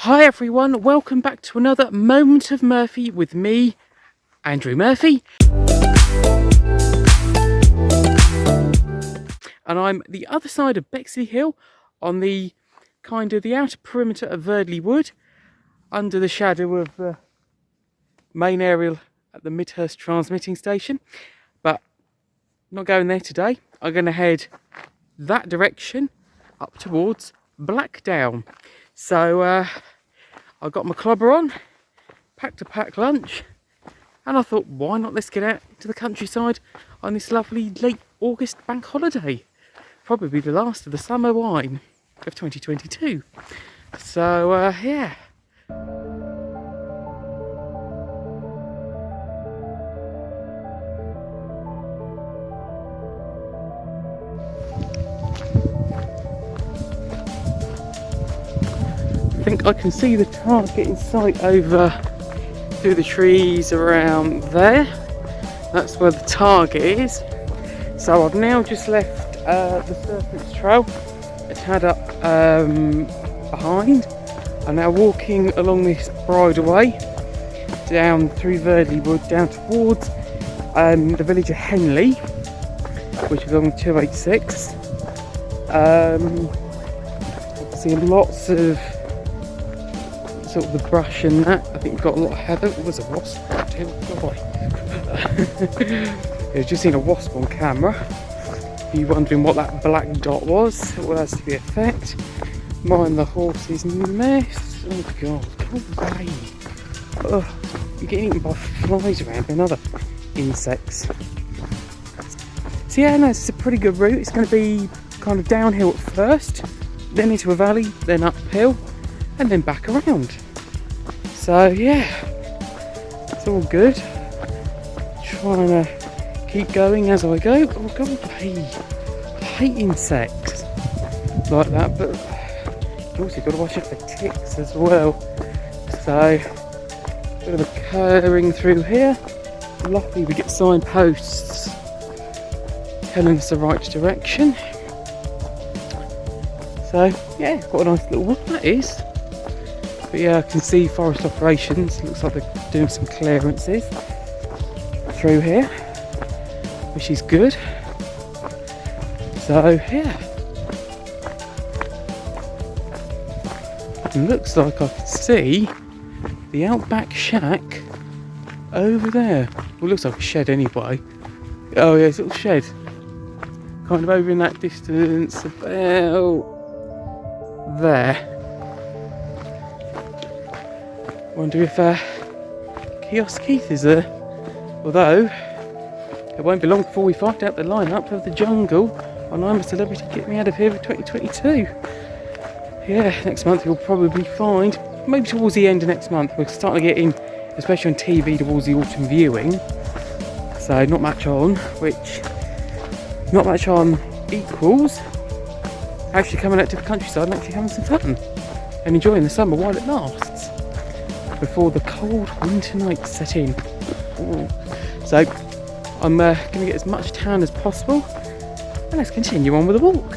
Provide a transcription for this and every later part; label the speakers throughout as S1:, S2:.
S1: Hi everyone, welcome back to another Moment of Murphy with me, Andrew Murphy. And I'm the other side of Bexley Hill on the kind of the outer perimeter of Verdley Wood, under the shadow of the main aerial at the Midhurst transmitting station. But I'm not going there today. I'm going to head that direction up towards Blackdown. So I got my clobber on, packed a packed lunch, and I thought, why not let's get out to the countryside on this lovely late August bank holiday. Probably the last of the summer wine of 2022. So yeah. I think I can see the target in sight over through the trees around there. That's where the target is. So I've now just left the Serpent's Trail a tad up behind. I'm now walking along this bridleway down through Verdley Wood down towards the village of Henley, which is on 286. See lots of sort of the brush and that. I think we've got a lot of heather. It was a wasp. I've just seen a wasp on camera. You wondering what that black dot was? Well, that's the effect. Mind the horse's mess. Oh god, go away. Oh, you're getting eaten by flies around and other insects. So yeah, no, it's a pretty good route. It's going to be kind of downhill at first, then into a valley, then uphill, and then back around. So yeah, it's all good. Trying to keep going as I go. Oh god, I hate insects like that, but you also got to watch out for ticks as well. So bit of a curving through here. Luckily we get signposts telling us the right direction. So yeah, quite a nice little one that is. But yeah, I can see forest operations. Looks like they're doing some clearances through here, which is good. So yeah, it looks like I can see the outback shack over there. Well, it looks like a shed anyway. Oh yeah, it's a little shed, kind of over in that distance, about there. Wonder if Kiosk Keith is there. Although it won't be long before we find out the lineup of the jungle on I'm a Celebrity Get Me Out of Here for 2022. Yeah, next month you'll probably find, maybe towards the end of next month, we're starting to get in, especially on TV, towards the autumn viewing. So not much on, which not much on equals actually coming out to the countryside and actually having some fun and enjoying the summer while it lasts, before the cold winter nights set in. So I'm going to get as much tan as possible, and let's continue on with the walk.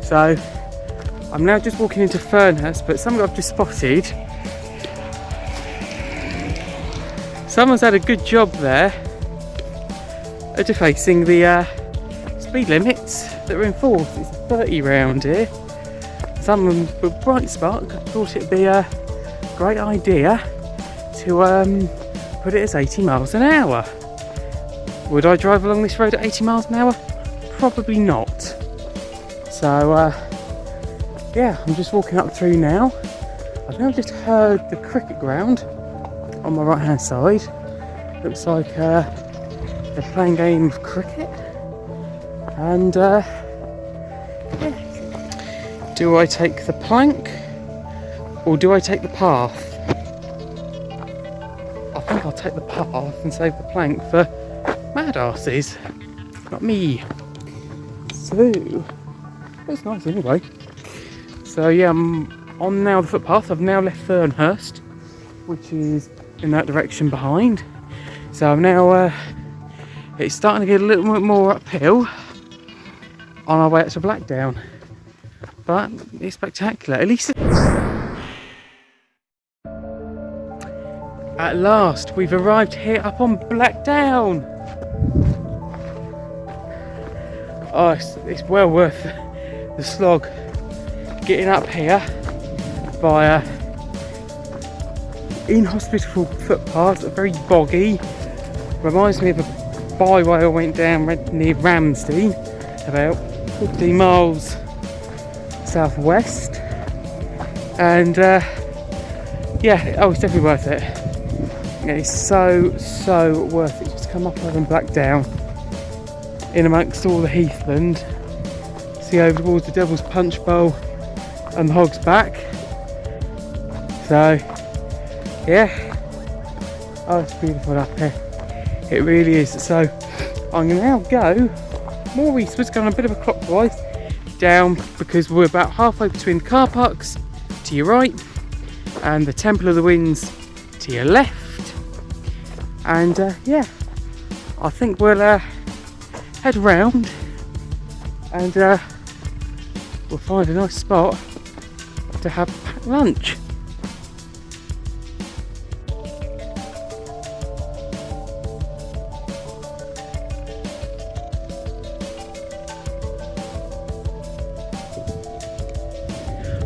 S1: So I'm now just walking into Fernhurst, but something I've just spotted. Someone's had a good job there at defacing the speed limits that are in force. It's a 30 round here. Someone with Bright Spark thought it'd be a great idea to put it as 80 miles an hour. Would I drive along this road at 80 miles an hour? Probably not. So yeah, I'm just walking up through now. I've now just heard the cricket ground on my right hand side. Looks like they're playing a game of cricket. And yeah. Do I take the plank or do I take the path? I think I'll take the path and save the plank for mad asses, not me. So, it's nice anyway. So yeah, I'm on now the footpath. I've now left Fernhurst, which is in that direction behind. So I'm now, it's starting to get a little bit more uphill on our way up to Blackdown. But it's spectacular, at least at last, we've arrived here up on Blackdown. Oh, it's well worth the slog getting up here via inhospitable footpaths, very boggy. Reminds me of a byway I went down near Ramsden, about 15 miles southwest. And yeah, oh, it's definitely worth it. Yeah, it's so worth it. Just come up over and Blackdown, in amongst all the heathland, see over towards the Devil's Punch Bowl and the Hog's Back. So yeah, oh, it's beautiful up here, it really is. So I'm going to now go more eastwards, going on a bit of a clockwise down, because we're about halfway between the car parks to your right and the Temple of the Winds to your left. And yeah, I think we'll head round and we'll find a nice spot to have packed lunch.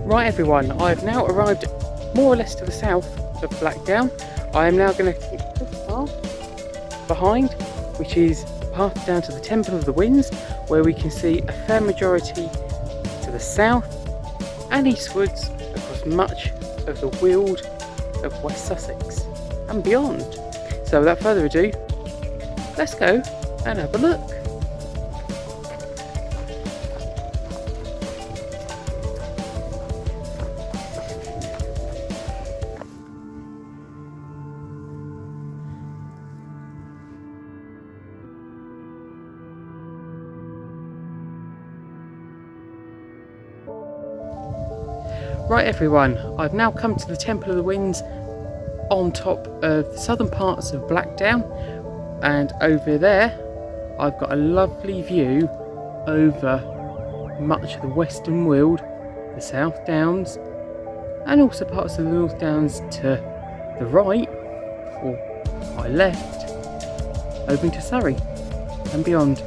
S1: Right everyone, I've now arrived more or less to the south of Blackdown. I am now going to keep this path behind, which is the path down to the Temple of the Winds, where we can see a fair majority to the south and eastwards across much of the Weald of West Sussex and beyond. So without further ado, let's go and have a look. Right everyone, I've now come to the Temple of the Winds on top of the southern parts of Blackdown, and over there I've got a lovely view over much of the Western Weald, the South Downs, and also parts of the North Downs to the right, or my left, over into Surrey and beyond.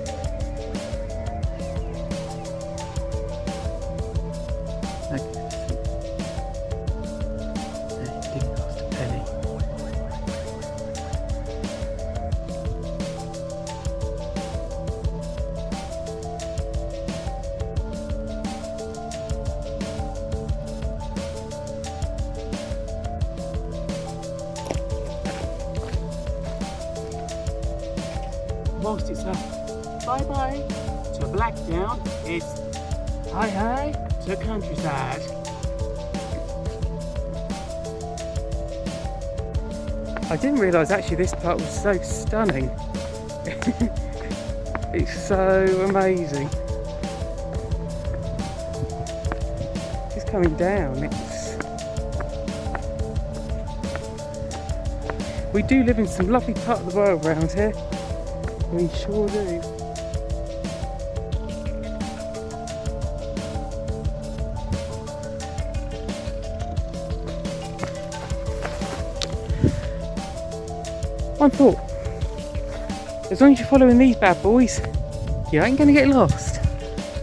S1: Whilst it's a bye-bye to Blackdown, it's hi-hi to countryside. I didn't realise actually this part was so stunning. It's so amazing. Just coming down, we do live in some lovely part of the world around here. We sure do. One thought, as long as you're following these bad boys, you ain't gonna get lost,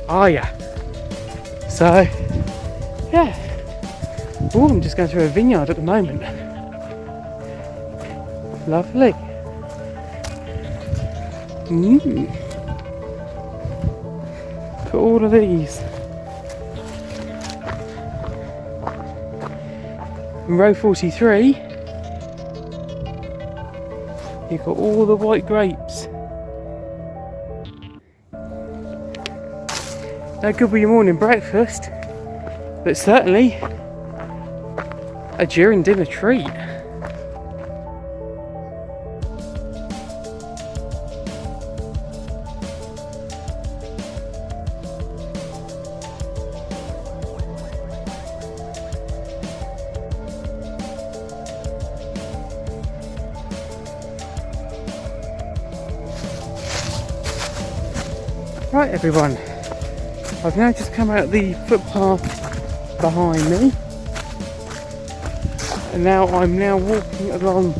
S1: are ya? So, yeah. Oh, I'm just going through a vineyard at the moment. Lovely. Look at all of these. In row 43, you've got all the white grapes. No good with your morning breakfast, but certainly a during dinner treat. Right everyone, I've now just come out the footpath behind me, and now I'm walking along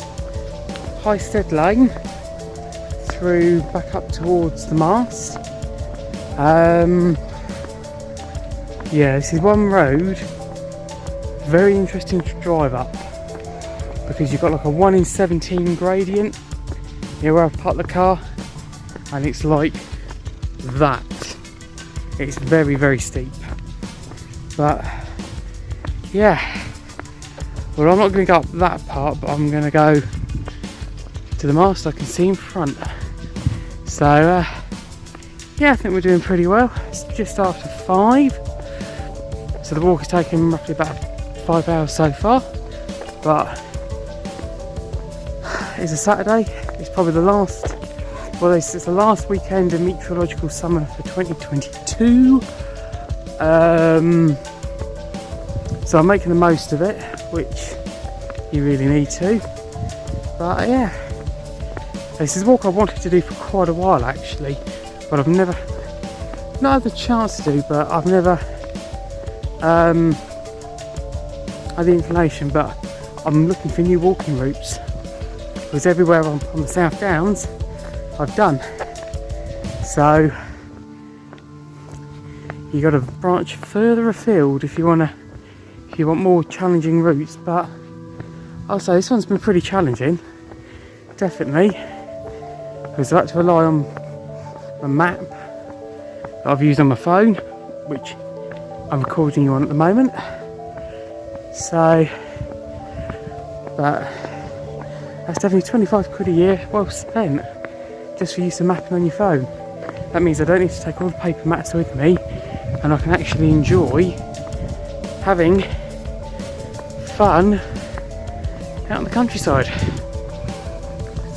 S1: Highstead Lane through back up towards the mast. Yeah, this is one road, very interesting to drive up, because you've got like a 1 in 17 gradient near where I've parked the car, and it's like that. It's very, very steep. But yeah, well, I'm not going to go up that part, but I'm going to go to the mast I can see in front. So yeah, I think we're doing pretty well. It's just after 5, so the walk has taken roughly about 5 hours so far, but it's a Saturday. It's probably the last, well, it's the last weekend of meteorological summer for 2022. So I'm making the most of it, which you really need to. But yeah, this is a walk I wanted to do for quite a while actually, but I've never, not had the chance to do, but I've never had the inclination. But I'm looking for new walking routes, because everywhere on the South Downs I've done. So you got to branch further afield if you want more challenging routes. But I'll say this one's been pretty challenging, definitely, because I had to rely on a map that I've used on my phone, which I'm recording you on at the moment. So, but that's definitely 25 quid a year well spent just for use of mapping on your phone. That means I don't need to take all the paper maps with me, and I can actually enjoy having fun out in the countryside.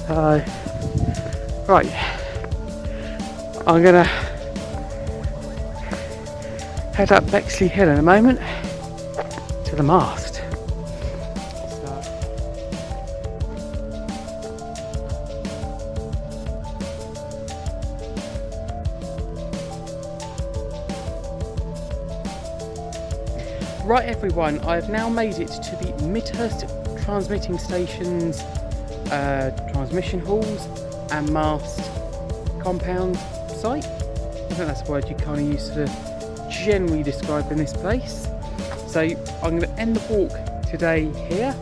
S1: So, right, I'm gonna head up Bexley Hill in a moment to the mast. Right everyone, I've now made it to the Midhurst transmitting station's transmission halls and mast compound site. I think that's the word you kind of use for generally describing this place. So I'm going to end the walk today here.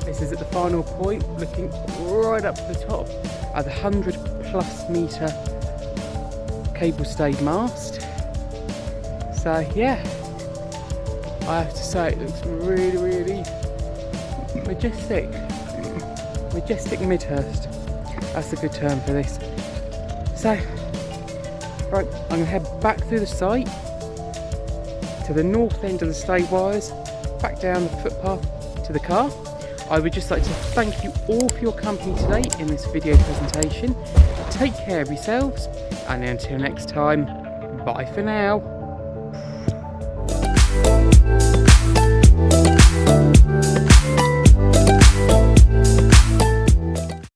S1: This is at the final point, looking right up to the top at the 100+ metre cable stayed mast. So yeah, I have to say it looks really, really majestic. Majestic Midhurst. That's a good term for this. So, right, I'm going to head back through the site to the north end of the stay wires, back down the footpath to the car. I would just like to thank you all for your company today in this video presentation. Take care of yourselves, and until next time, bye for now.